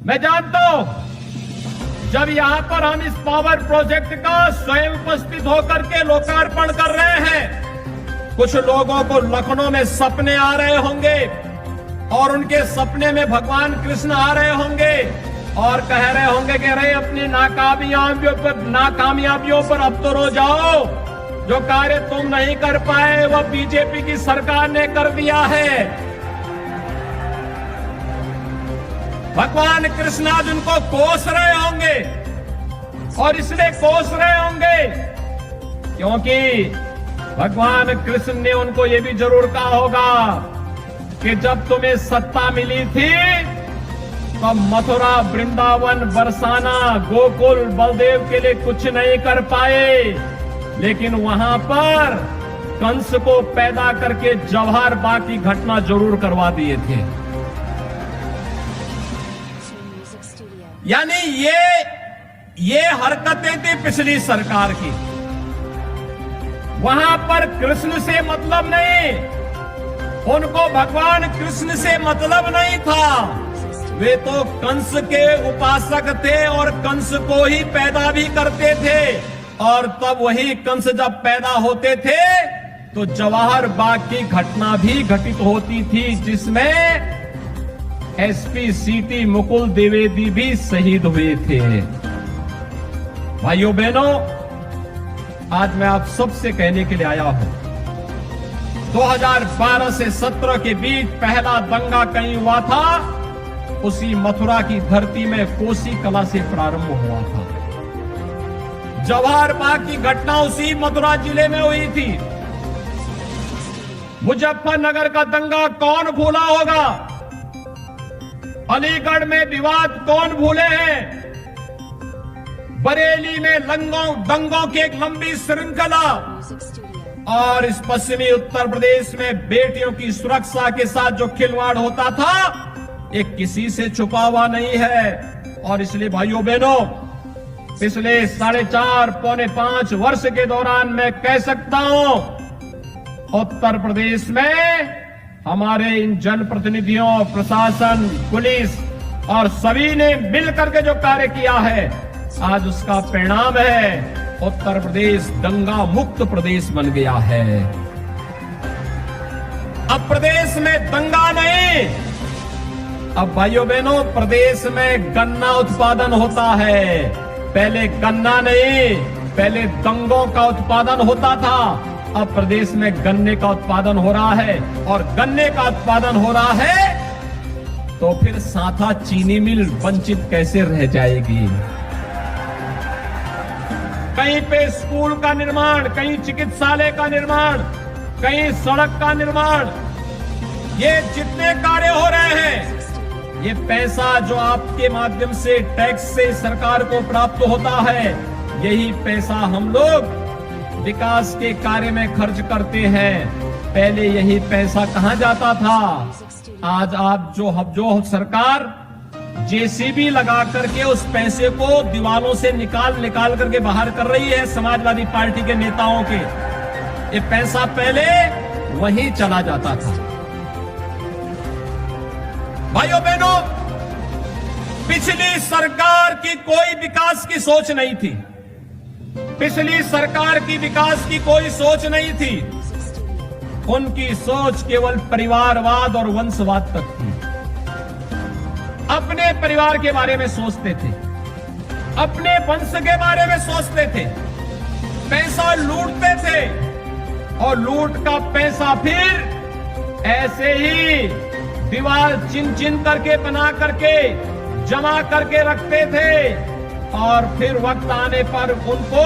मैं जानता हूं जब यहां पर हम इस पावर प्रोजेक्ट का स्वयं उपस्थित होकर के लोकार्पण कर रहे हैं, कुछ लोगों को लखनऊ में सपने आ रहे होंगे और उनके सपने में भगवान कृष्ण आ रहे होंगे और कह रहे होंगे कि अरे अपनी नाकामयाबियों पर अब तो रो जाओ, जो कार्य तुम नहीं कर पाए वह बीजेपी की सरकार ने कर दिया है। भगवान कृष्ण आज उनको कोस रहे होंगे और इसलिए कोस रहे होंगे क्योंकि भगवान कृष्ण ने उनको यह भी जरूर कहा होगा कि जब तुम्हें सत्ता मिली थी तब मथुरा, वृंदावन, बरसाना, गोकुल, बलदेव के लिए कुछ नहीं कर पाए, लेकिन वहां पर कंस को पैदा करके जवाहर बाग की घटना जरूर करवा दिए थे। यानी ये हरकतें थी पिछली सरकार की। वहां पर कृष्ण से मतलब नहीं, उनको भगवान कृष्ण से मतलब नहीं था, वे तो कंस के उपासक थे और कंस को ही पैदा भी करते थे। और तब वही कंस जब पैदा होते थे तो जवाहर बाग की घटना भी घटित होती थी, जिसमें एसपी सीटी मुकुल द्विवेदी भी शहीद हुए थे। भाइयों बहनों, आज मैं आप सबसे कहने के लिए आया हूं, 2012 से 17 के बीच पहला दंगा कहीं हुआ था, उसी मथुरा की धरती में कोसी कला से प्रारंभ हुआ था। जवाहर बाग की घटना उसी मथुरा जिले में हुई थी। मुजफ्फरनगर का दंगा कौन भूला होगा? अलीगढ़ में विवाद कौन भूले हैं? बरेली में दंगों की एक लंबी श्रृंखला, और इस पश्चिमी उत्तर प्रदेश में बेटियों की सुरक्षा के साथ जो खिलवाड़ होता था, ये किसी से छुपा हुआ नहीं है। और इसलिए भाइयों बहनों, पिछले 4.5 पौने 5 वर्ष के दौरान मैं कह सकता हूं, उत्तर प्रदेश में हमारे इन जनप्रतिनिधियों, प्रशासन, पुलिस और सभी ने मिलकर के जो कार्य किया है, आज उसका परिणाम है उत्तर प्रदेश दंगा मुक्त प्रदेश बन गया है। अब प्रदेश में दंगा नहीं, अब भाइयों बहनों प्रदेश में गन्ना उत्पादन होता है। पहले गन्ना नहीं, पहले दंगों का उत्पादन होता था। अब प्रदेश में गन्ने का उत्पादन हो रहा है, और गन्ने का उत्पादन हो रहा है तो फिर साथा चीनी मिल वंचित कैसे रह जाएगी? कहीं पे स्कूल का निर्माण, कहीं चिकित्सालय का निर्माण, कहीं सड़क का निर्माण, ये जितने कार्य हो रहे हैं, ये पैसा जो आपके माध्यम से टैक्स से सरकार को प्राप्त होता है, यही पैसा हम लोग विकास के कार्य में खर्च करते हैं। पहले यही पैसा कहां जाता था? आज आप जो सरकार जेसीबी लगा करके उस पैसे को दीवालों से निकाल करके बाहर कर रही है समाजवादी पार्टी के नेताओं के, ये पैसा पहले वहीं चला जाता था। भाइयों बहनों, पिछली सरकार की कोई विकास की सोच नहीं थी, पिछली सरकार की विकास की कोई सोच नहीं थी। उनकी सोच केवल परिवारवाद और वंशवाद तक थी। अपने परिवार के बारे में सोचते थे, अपने वंश के बारे में सोचते थे, पैसा लूटते थे और लूट का पैसा फिर ऐसे ही दीवार चिन चिन करके बना करके जमा करके रखते थे, और फिर वक्त आने पर उनको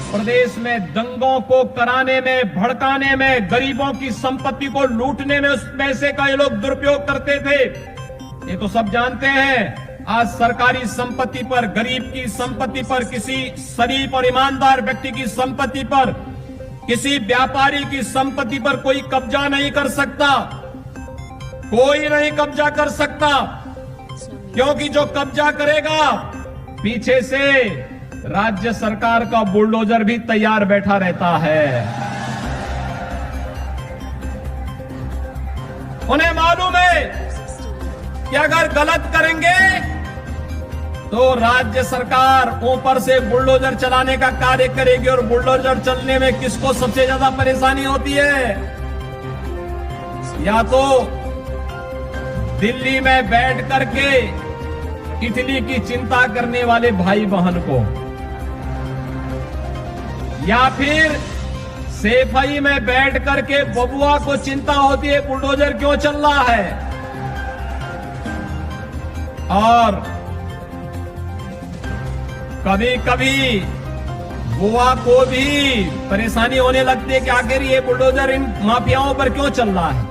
प्रदेश में दंगों को कराने में, भड़काने में, गरीबों की संपत्ति को लूटने में उस पैसे का ये लोग दुरुपयोग करते थे। ये तो सब जानते हैं। आज सरकारी संपत्ति पर, गरीब की संपत्ति पर, किसी शरीफ और ईमानदार व्यक्ति की संपत्ति पर, किसी व्यापारी की संपत्ति पर कोई कब्जा नहीं कर सकता, कोई नहीं कब्जा कर सकता, क्योंकि जो कब्जा करेगा पीछे से राज्य सरकार का बुलडोजर भी तैयार बैठा रहता है। उन्हें मालूम है कि अगर गलत करेंगे तो राज्य सरकार ऊपर से बुलडोजर चलाने का कार्य करेगी। और बुलडोजर चलने में किसको सबसे ज्यादा परेशानी होती है? या तो दिल्ली में बैठ करके इटली की चिंता करने वाले भाई बहन को, या फिर सेफई में बैठ करके बबुआ को चिंता होती है बुलडोजर क्यों चल रहा है। और कभी कभी बुआ को भी परेशानी होने लगती है कि आखिर ये बुलडोजर इन माफियाओं पर क्यों चल रहा है।